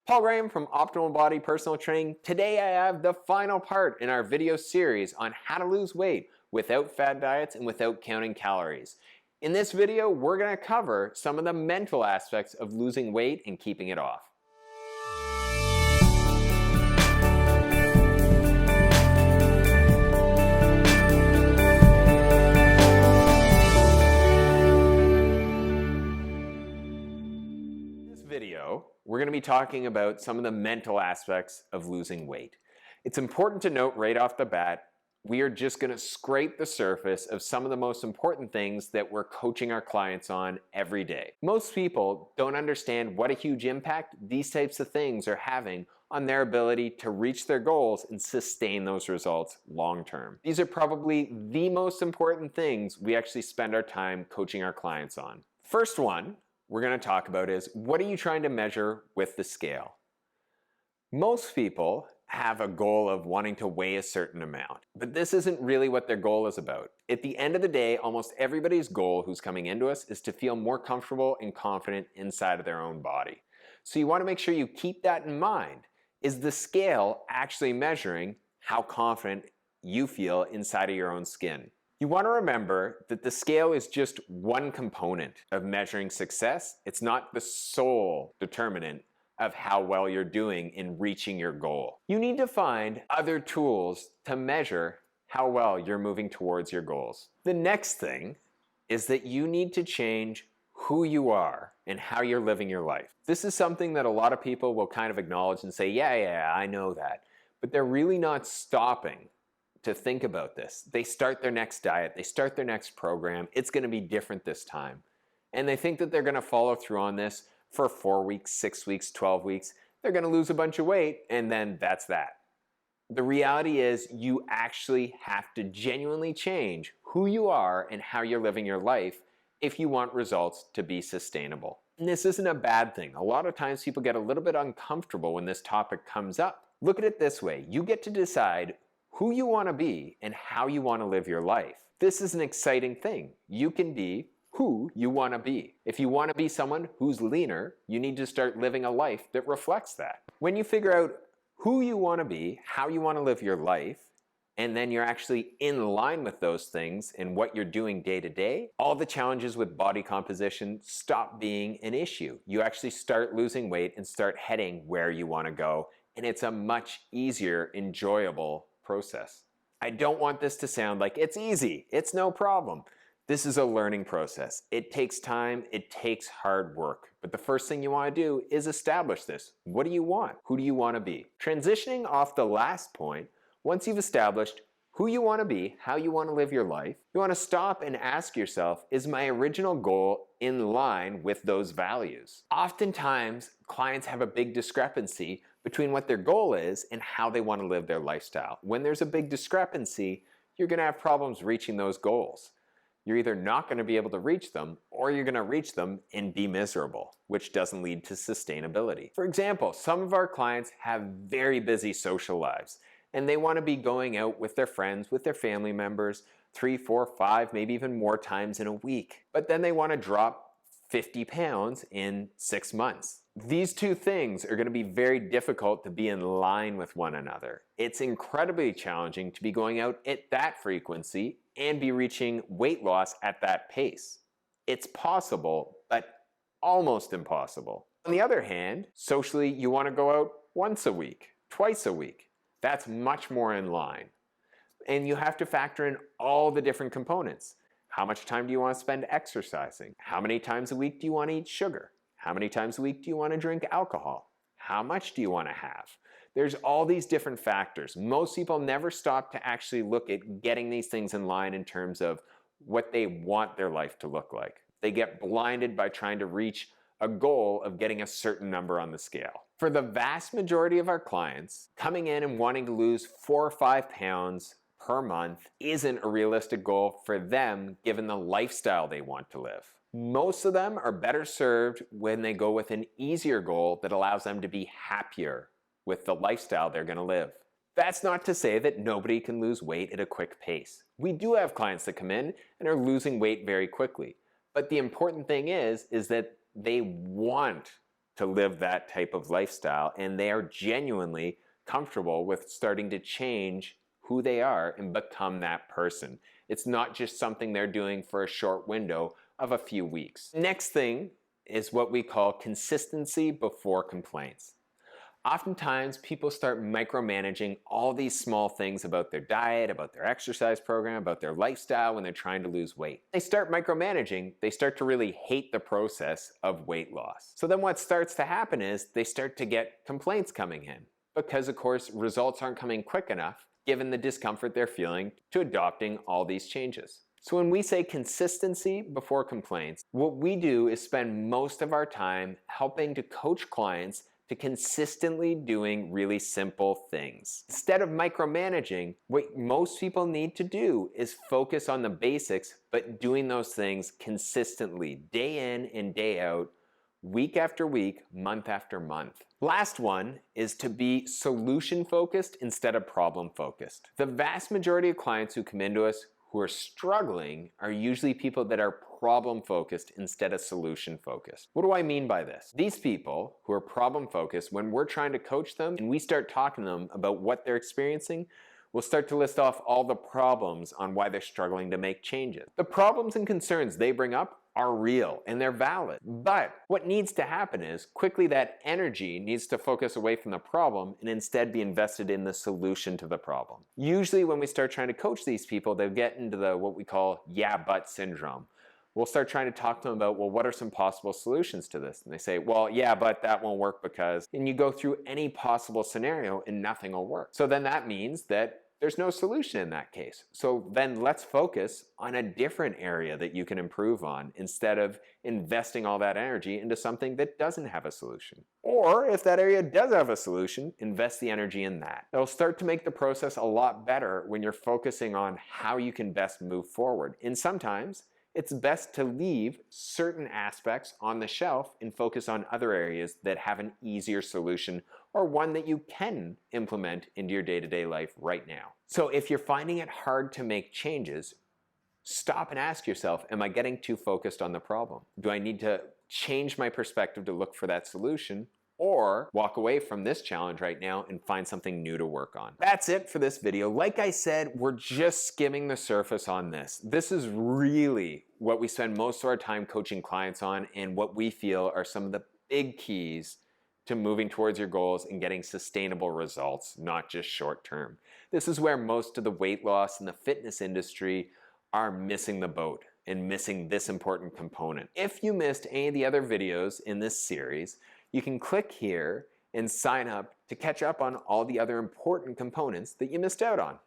Paul Graham from Optimal Body Personal Training. Today I have the final part in our video series on how to lose weight without fad diets and without counting calories. In this video, we're going to cover some of the mental aspects of losing weight and keeping it off. Video, we're going to be talking about some of the mental aspects of losing weight. It's important to note right off the bat, we are just going to scrape the surface of some of the most important things that we're coaching our clients on every day. Most people don't understand what a huge impact these types of things are having on their ability to reach their goals and sustain those results long term. These are probably the most important things we actually spend our time coaching our clients on. First one we're going to talk about is, what are you trying to measure with the scale? Most people have a goal of wanting to weigh a certain amount, but this isn't really what their goal is about. At the end of the day, almost everybody's goal who's coming into us is to feel more comfortable and confident inside of their own body. So you want to make sure you keep that in mind. Is the scale actually measuring how confident you feel inside of your own skin? You want to remember that the scale is just one component of measuring success. It's not the sole determinant of how well you're doing in reaching your goal. You need to find other tools to measure how well you're moving towards your goals. The next thing is that you need to change who you are and how you're living your life. This is something that a lot of people will kind of acknowledge and say, yeah, I know that. But they're really not stopping to think about this. They start their next diet, they start their next program, it's going to be different this time. And they think that they're going to follow through on this for 4 weeks, 6 weeks, 12 weeks. They're going to lose a bunch of weight, and then that's that. The reality is you actually have to genuinely change who you are and how you're living your life if you want results to be sustainable. And this isn't a bad thing. A lot of times people get a little bit uncomfortable when this topic comes up. Look at it this way. You get to decide who you want to be and how you want to live your life. This is an exciting thing. You can be who you want to be. If you want to be someone who's leaner, you need to start living a life that reflects that. When you figure out who you want to be, how you want to live your life, and then you're actually in line with those things and what you're doing day to day, all the challenges with body composition stop being an issue. You actually start losing weight and start heading where you want to go, and it's a much easier, enjoyable process. I don't want this to sound like it's easy, it's no problem. This is a learning process. It takes time, it takes hard work. But the first thing you want to do is establish this. What do you want? Who do you want to be? Transitioning off the last point, once you've established who you want to be, how you want to live your life, you want to stop and ask yourself, is my original goal in line with those values? Oftentimes, clients have a big discrepancy between what their goal is and how they want to live their lifestyle. When there's a big discrepancy, you're going to have problems reaching those goals. You're either not going to be able to reach them, or you're going to reach them and be miserable, which doesn't lead to sustainability. For example, some of our clients have very busy social lives, and they want to be going out with their friends, with their family members, 3, 4, 5, maybe even more times in a week. But then they want to drop 50 pounds in 6 months. These two things are going to be very difficult to be in line with one another. It's incredibly challenging to be going out at that frequency and be reaching weight loss at that pace. It's possible, but almost impossible. On the other hand, socially, you want to go out once a week, twice a week. That's much more in line. And you have to factor in all the different components. How much time do you want to spend exercising? How many times a week do you want to eat sugar? How many times a week do you want to drink alcohol? How much do you want to have? There's all these different factors. Most people never stop to actually look at getting these things in line in terms of what they want their life to look like. They get blinded by trying to reach a goal of getting a certain number on the scale. For the vast majority of our clients, coming in and wanting to lose 4 or 5 pounds per month isn't a realistic goal for them given the lifestyle they want to live. Most of them are better served when they go with an easier goal that allows them to be happier with the lifestyle they're going to live. That's not to say that nobody can lose weight at a quick pace. We do have clients that come in and are losing weight very quickly. But the important thing is that they want to live that type of lifestyle, and they are genuinely comfortable with starting to change who they are and become that person. It's not just something they're doing for a short window of a few weeks. Next thing is what we call consistency before complaints. Oftentimes, people start micromanaging all these small things about their diet, about their exercise program, about their lifestyle when they're trying to lose weight. They start micromanaging, they start to really hate the process of weight loss. So then what starts to happen is they start to get complaints coming in because, of course, results aren't coming quick enough given the discomfort they're feeling to adopting all these changes. So when we say consistency before complaints, what we do is spend most of our time helping to coach clients to consistently doing really simple things. Instead of micromanaging, what most people need to do is focus on the basics, but doing those things consistently, day in and day out, week after week, month after month. Last one is to be solution focused instead of problem focused. The vast majority of clients who come into us who are struggling are usually people that are problem focused instead of solution focused. What do I mean by this? These people who are problem focused, when we're trying to coach them and we start talking to them about what they're experiencing, we'll start to list off all the problems on why they're struggling to make changes. The problems and concerns they bring up are real and they're valid. But what needs to happen is quickly that energy needs to focus away from the problem and instead be invested in the solution to the problem. Usually when we start trying to coach these people, they'll get into the what we call yeah but syndrome. We'll start trying to talk to them about, well, what are some possible solutions to this? And they say, well, yeah, but that won't work because, and you go through any possible scenario and nothing will work. So then that means that there's no solution in that case. So then let's focus on a different area that you can improve on instead of investing all that energy into something that doesn't have a solution. Or if that area does have a solution, invest the energy in that. It'll start to make the process a lot better when you're focusing on how you can best move forward. And sometimes it's best to leave certain aspects on the shelf and focus on other areas that have an easier solution or one that you can implement into your day-to-day life right now. So if you're finding it hard to make changes, stop and ask yourself, am I getting too focused on the problem? Do I need to change my perspective to look for that solution? Or walk away from this challenge right now and find something new to work on. That's it for this video. Like I said, we're just skimming the surface on this. This is really what we spend most of our time coaching clients on and what we feel are some of the big keys to moving towards your goals and getting sustainable results, not just short term. This is where most of the weight loss and the fitness industry are missing the boat and missing this important component. If you missed any of the other videos in this series, you can click here and sign up to catch up on all the other important components that you missed out on.